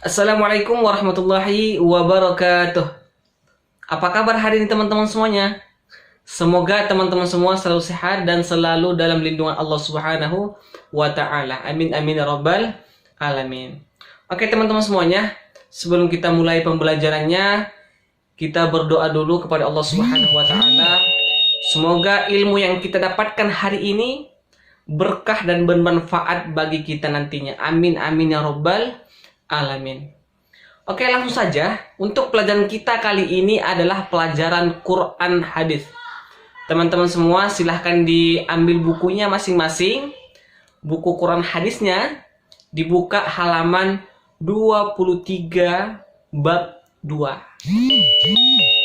Assalamualaikum warahmatullahi wabarakatuh. Apa kabar hari ini teman-teman semuanya? Semoga teman-teman semua selalu sehat dan selalu dalam lindungan Allah Subhanahu wa taala. Amin amin ya rabbal alamin. Oke teman-teman semuanya, sebelum kita mulai pembelajarannya, kita berdoa dulu kepada Allah Subhanahu wa taala. Semoga ilmu yang kita dapatkan hari ini berkah dan bermanfaat bagi kita nantinya. Amin amin ya rabbal alamin. Oke, langsung saja. Untuk pelajaran kita kali ini adalah pelajaran Quran Hadis. Teman-teman semua silahkan diambil bukunya masing-masing. Buku Quran Hadisnya dibuka halaman 23 bab 2.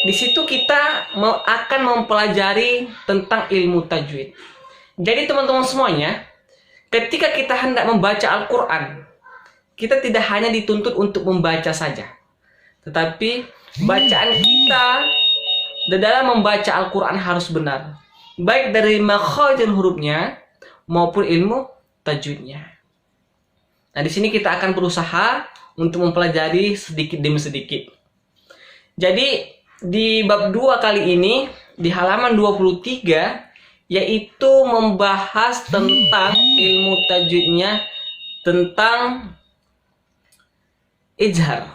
Di situ kita akan mempelajari tentang ilmu tajwid. Jadi teman-teman semuanya, ketika kita hendak membaca Al-Quran, kita tidak hanya dituntut untuk membaca saja, tetapi bacaan kita dalam membaca Al-Quran harus benar, baik dari makhraj hurufnya maupun ilmu tajwidnya. Nah, di sini kita akan berusaha untuk mempelajari sedikit demi sedikit. Jadi di bab 2 kali ini di halaman 23 yaitu membahas tentang ilmu tajwidnya, tentang izhar,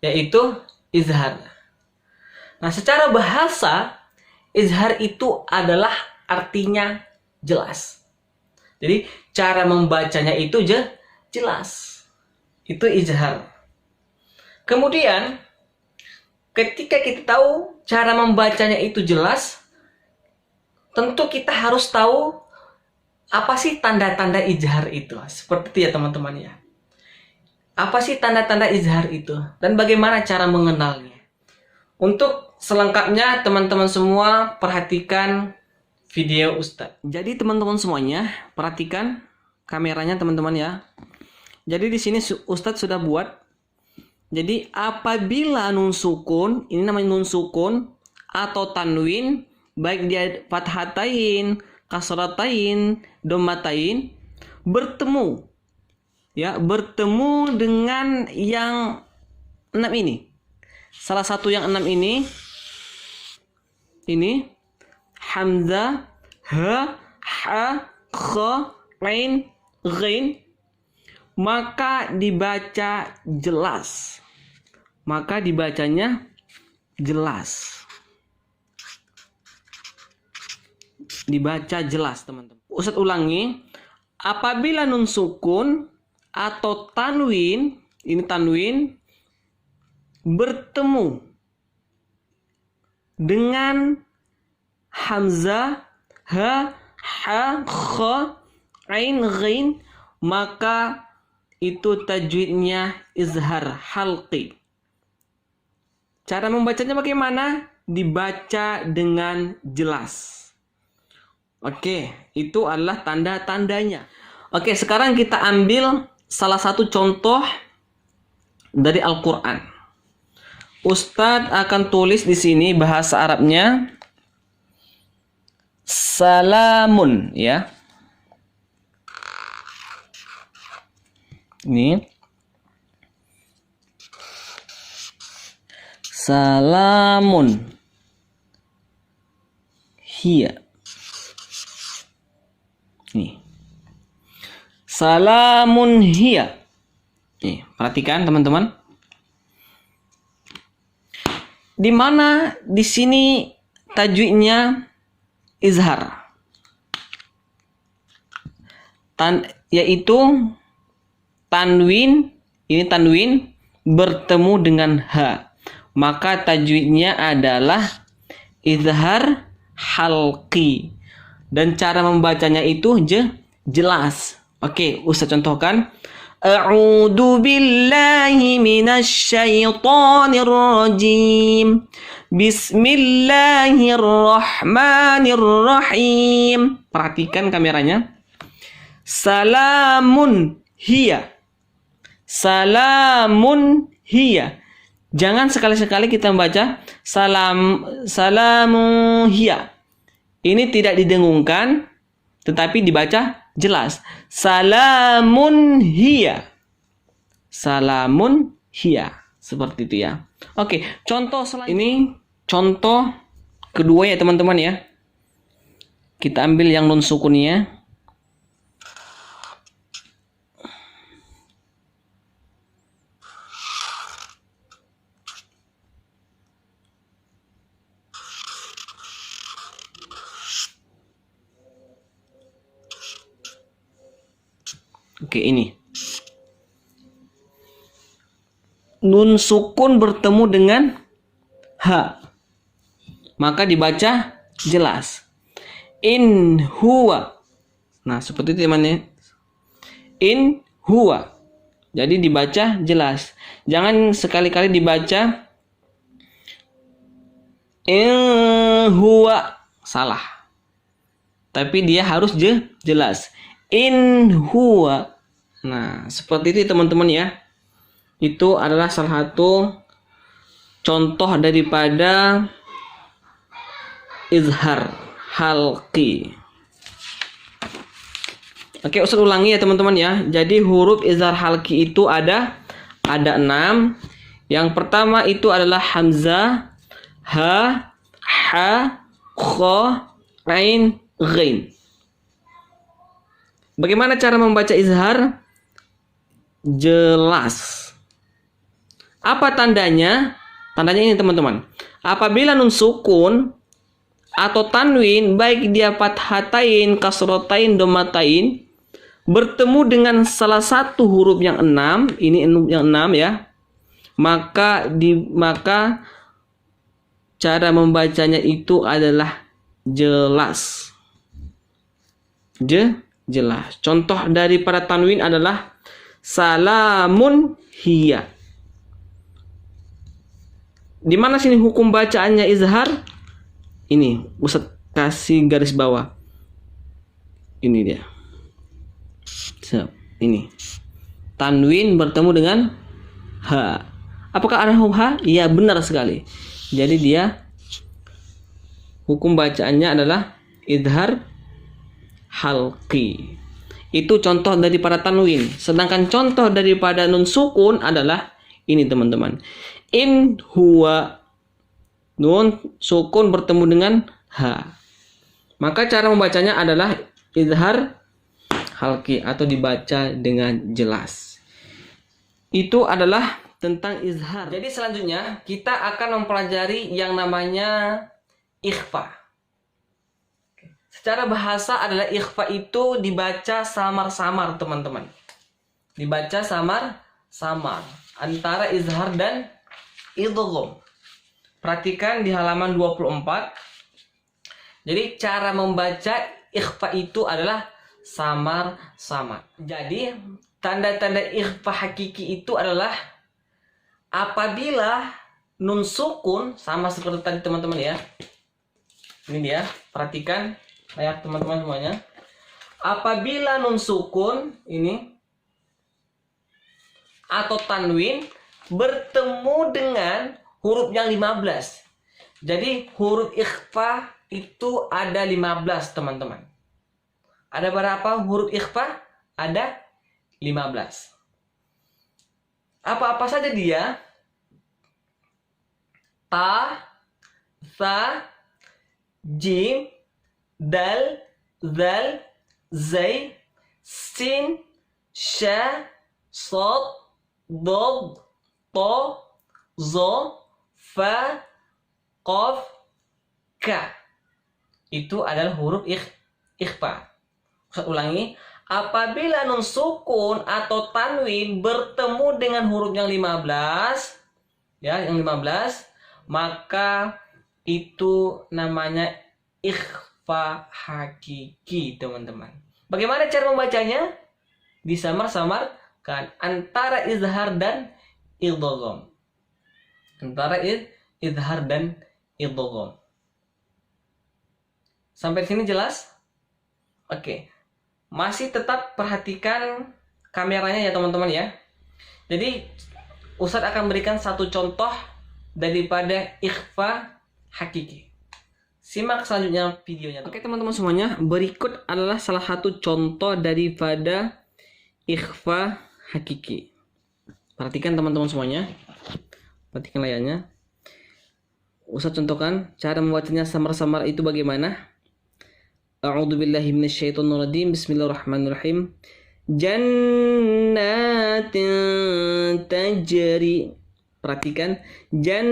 yaitu izhar. Nah, secara bahasa izhar itu adalah artinya jelas. Jadi cara membacanya itu jelas. Itu izhar. Kemudian ketika kita tahu cara membacanya itu jelas, tentu kita harus tahu apa sih tanda-tanda izhar itu. Seperti itu ya teman-teman ya. Apa sih tanda-tanda izhar itu? Dan bagaimana cara mengenalnya? Untuk selengkapnya teman-teman semua perhatikan video Ustadz. Jadi teman-teman semuanya perhatikan kameranya teman-teman ya. Jadi di sini Ustadz sudah buat. Jadi apabila nun sukun, ini namanya nun sukun atau tanwin, baik dia fathatain, kasratain, dhammatain, bertemu dengan yang 6 ini. Salah satu yang 6 ini hamzah, ha, kha, ain, ghain, maka dibaca jelas. Maka dibacanya jelas. Dibaca jelas, teman-teman. Ustadz ulangi. Apabila nun sukun atau tanwin, ini tanwin, bertemu dengan hamzah, ha, kha, ain, ghain, maka itu tajwidnya izhar halqi. Cara membacanya bagaimana? Dibaca dengan jelas. Oke, itu adalah tanda-tandanya. Oke, sekarang kita ambil salah satu contoh dari Al-Quran. Ustadz akan tulis di sini bahasa Arabnya salamun ya. Ini salamun hiya. Nih. Salamun hiya. Nih, perhatikan teman-teman. Di mana di sini tajwidnya izhar. Yaitu tanwin, ini tanwin bertemu dengan ha. Maka tajwidnya adalah izhar halqi. Dan cara membacanya itu jelas. Oke, Ustaz contohkan. A'udzu billahi minasyaitonir rajim. Bismillahirrahmanirrahim. Perhatikan kameranya. Salamun hiya. Salamun hiya. Jangan sekali-sekali kita membaca salamun hiya. Ini tidak didengungkan, tetapi dibaca jelas. Salamun hiya. salamun hiya. Seperti itu ya. Oke, contoh selanjutnya. Ini contoh kedua ya teman-teman ya. Kita ambil yang nun sukunnya. Oke, ini. Nun sukun bertemu dengan ha. Maka dibaca jelas. In huwa. Nah, seperti itu teman-teman. In huwa. Jadi dibaca jelas. Jangan sekali-kali dibaca in huwa. Salah. Tapi dia harus jelas. In huwa. Nah, seperti itu teman-teman ya. Itu adalah salah satu contoh daripada izhar halqi. Oke, Ustaz ulangi ya teman-teman ya. Jadi huruf izhar halqi itu ada 6. Yang pertama itu adalah hamzah, ha, ha, kha, ain, ghain. Bagaimana cara membaca izhar? Jelas. Apa tandanya? Tandanya ini teman-teman. Apabila nun sukun atau tanwin, baik dia fathatain, kasrotain, domatain, bertemu dengan salah satu huruf yang 6, ini yang 6 ya, maka cara membacanya itu adalah jelas. Jelas. Contoh daripada tanwin adalah salamun hiya. Di mana sini hukum bacaannya izhar? Ini Ustaz kasih garis bawah. Ini dia. Ini. Tanwin bertemu dengan ha. Apakah ada huruf ha? Iya, benar sekali. Jadi dia hukum bacaannya adalah izhar halqi. Itu contoh daripada tanwin. Sedangkan contoh daripada nun sukun adalah ini teman-teman. In huwa. Nun sukun bertemu dengan ha. Maka cara membacanya adalah izhar halqi atau dibaca dengan jelas. Itu adalah tentang izhar. Jadi selanjutnya kita akan mempelajari yang namanya ikhfa. Secara bahasa adalah ikhfa itu dibaca samar-samar teman-teman. Dibaca samar-samar antara izhar dan idgham. Perhatikan di halaman 24. Jadi cara membaca ikhfa itu adalah samar-samar. Jadi tanda-tanda ikhfa hakiki itu adalah apabila nun sukun, sama seperti tadi teman-teman ya. Ini dia, perhatikan ayat teman-teman semuanya. Apabila nun sukun ini atau tanwin bertemu dengan huruf yang 15. Jadi huruf ikhfa itu ada 15 teman-teman. Ada berapa huruf ikhfa? Ada 15. Apa-apa saja dia? Ta, tha, jim, dal, zal, zai, sin, sha, sad, dad, ta, za, fa, qaf, ka. Itu adalah huruf ikhfa. Saya ulangi, apabila nun sukun atau tanwin bertemu dengan huruf yang 15, ya, yang 15, maka itu namanya ikhfa hakiki, teman-teman. Bagaimana cara membacanya? Disamar-samarkan antara izhar dan idgham. Antara izhar dan idgham. Sampai sini jelas? Oke. Masih tetap perhatikan kameranya ya teman-teman ya. Jadi Ustadz akan berikan satu contoh daripada ikhfa hakiki. Simak selanjutnya videonya. Oke teman-teman semuanya, berikut adalah salah satu contoh daripada ikhfa hakiki. Perhatikan teman-teman semuanya. Perhatikan layarnya. Ustaz contohkan cara membacanya samar-samar itu bagaimana. A'udzubillahi minasyaitonirrajim. Bismillahirrahmanirrahim. Jannatin tajri. Perhatikan, jannatin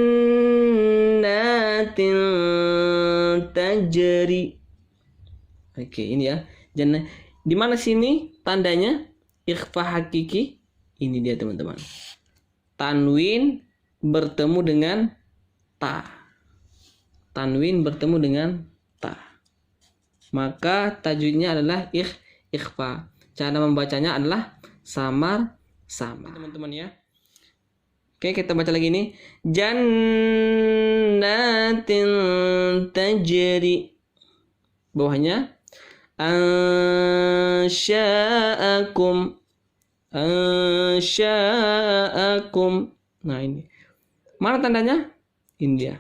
tajri. Oke, ini ya. Jannah. Di mana sini tandanya? Ikhfa hakiki. Ini dia teman-teman. Tanwin bertemu dengan ta. Tanwin bertemu dengan ta. Maka tajwidnya adalah ikhfa. Cara membacanya adalah samar-samar. Teman-teman ya. Oke, kita baca lagi nih. Jannatin tajri. Bawahnya ansya'akum. Nah, ini. Mana tandanya? Ini dia.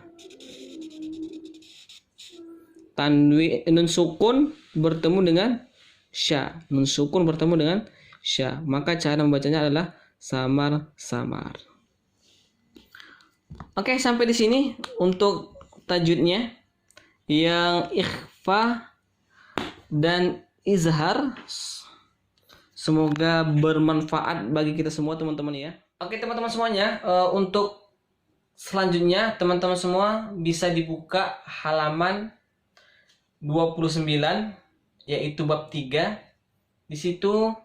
Tanwin nun sukun bertemu dengan sya. Nun sukun bertemu dengan sya. Maka cara membacanya adalah samar-samar. Oke, sampai di sini untuk tajwidnya yang ikhfa dan izhar. Semoga bermanfaat bagi kita semua teman-teman ya. Oke teman-teman semuanya, untuk selanjutnya teman-teman semua bisa dibuka halaman 29 yaitu bab 3. Di situ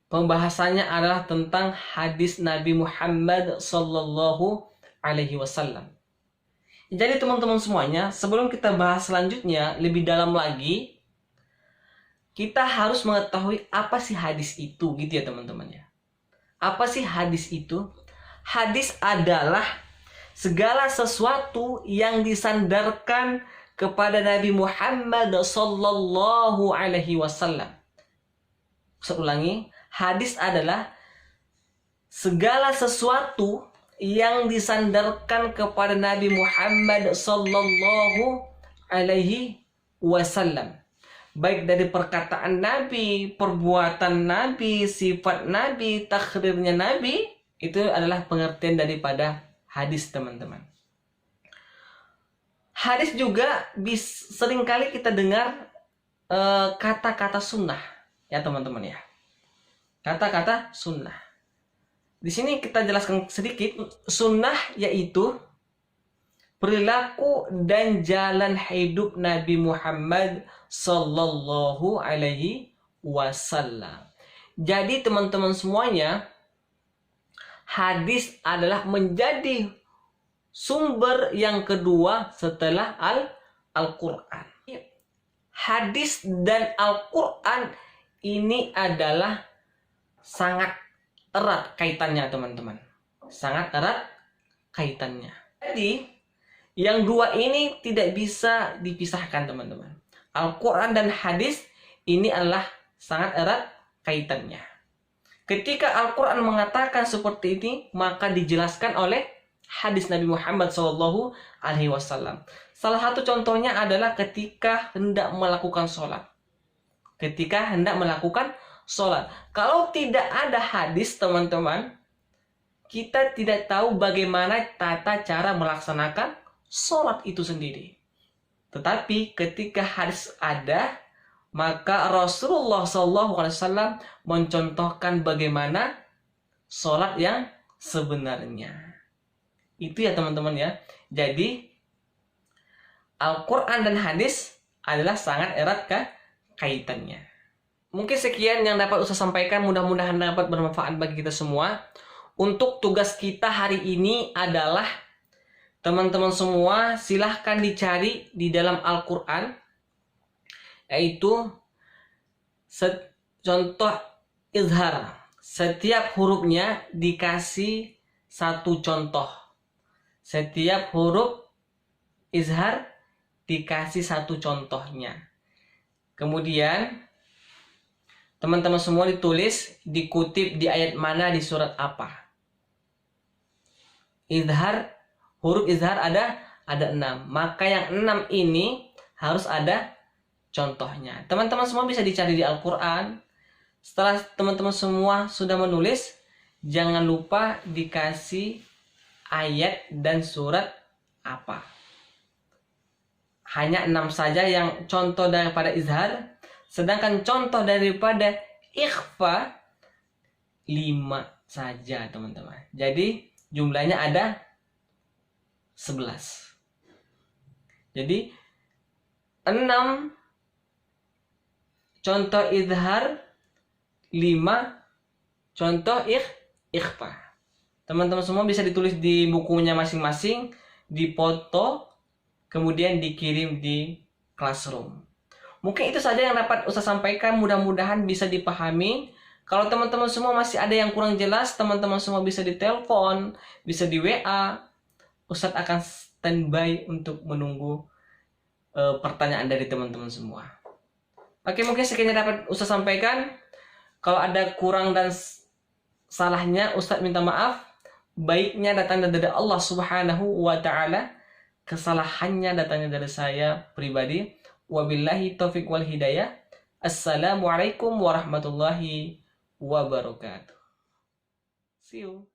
pembahasannya adalah tentang hadis Nabi Muhammad sallallahu alaihi wasallam. Jadi teman-teman semuanya, sebelum kita bahas selanjutnya lebih dalam lagi, kita harus mengetahui apa sih hadis itu gitu ya teman-teman ya. Apa sih hadis itu? Hadis adalah segala sesuatu yang disandarkan kepada Nabi Muhammad sallallahu alaihi wasallam. Saya ulangi, hadis adalah segala sesuatu yang disandarkan kepada Nabi Muhammad sallallahu alaihi wasallam. Baik dari perkataan Nabi, perbuatan Nabi, sifat Nabi, takrirnya Nabi, itu adalah pengertian daripada hadis teman-teman. Hadis juga seringkali kita dengar kata-kata sunnah ya teman-teman ya. Kata-kata sunnah. Di sini kita jelaskan sedikit. Sunnah yaitu perilaku dan jalan hidup Nabi Muhammad sallallahu alaihi wasallam. Jadi teman-teman semuanya, hadis adalah menjadi sumber yang kedua setelah Al-Quran. Hadis dan Al-Quran ini adalah sangat erat kaitannya teman-teman. Sangat erat kaitannya. Jadi yang dua ini tidak bisa dipisahkan teman-teman. Al-Quran dan hadis ini adalah sangat erat kaitannya. Ketika Al-Quran mengatakan seperti ini, maka dijelaskan oleh hadis Nabi Muhammad SAW. Salah satu contohnya adalah ketika hendak melakukan sholat. Ketika hendak melakukan sholat. Kalau tidak ada hadis teman-teman, kita tidak tahu bagaimana tata cara melaksanakan sholat itu sendiri. Tetapi ketika hadis ada, maka Rasulullah SAW mencontohkan bagaimana sholat yang sebenarnya. Itu ya teman-teman ya. Jadi Al-Quran dan hadis adalah sangat erat kaitannya. Mungkin sekian yang dapat Ustaz sampaikan. Mudah-mudahan dapat bermanfaat bagi kita semua. Untuk tugas kita hari ini adalah teman-teman semua silahkan dicari di dalam Al-Quran, yaitu contoh izhar. Setiap hurufnya dikasih satu contoh. Setiap huruf izhar dikasih satu contohnya. Kemudian teman-teman semua ditulis, dikutip di ayat mana, di surat apa. Izhar, huruf izhar ada 6. Maka yang 6 ini harus ada contohnya. Teman-teman semua bisa dicari di Al-Quran. Setelah teman-teman semua sudah menulis, jangan lupa dikasih ayat dan surat apa. Hanya 6 saja yang contoh daripada izhar, sedangkan contoh daripada ikhfa 5 saja teman-teman. Jadi jumlahnya ada 11. Jadi 6 contoh izhar, 5 contoh ikhfa. Teman-teman semua bisa ditulis di bukunya masing-masing, dipoto, kemudian dikirim di classroom. Mungkin itu saja yang dapat Ustaz sampaikan, mudah-mudahan bisa dipahami. Kalau teman-teman semua masih ada yang kurang jelas, teman-teman semua bisa ditelepon, bisa di WA. Ustaz akan standby untuk menunggu pertanyaan dari teman-teman semua. Oke, mungkin sekian yang dapat Ustaz sampaikan. Kalau ada kurang dan salahnya, Ustaz minta maaf. Baiknya datangnya dari Allah Subhanahu wa Ta'ala, kesalahannya datangnya dari saya pribadi. Wabillahi taufiq wal hidayah. Assalamualaikum warahmatullahi wabarakatuh. See you.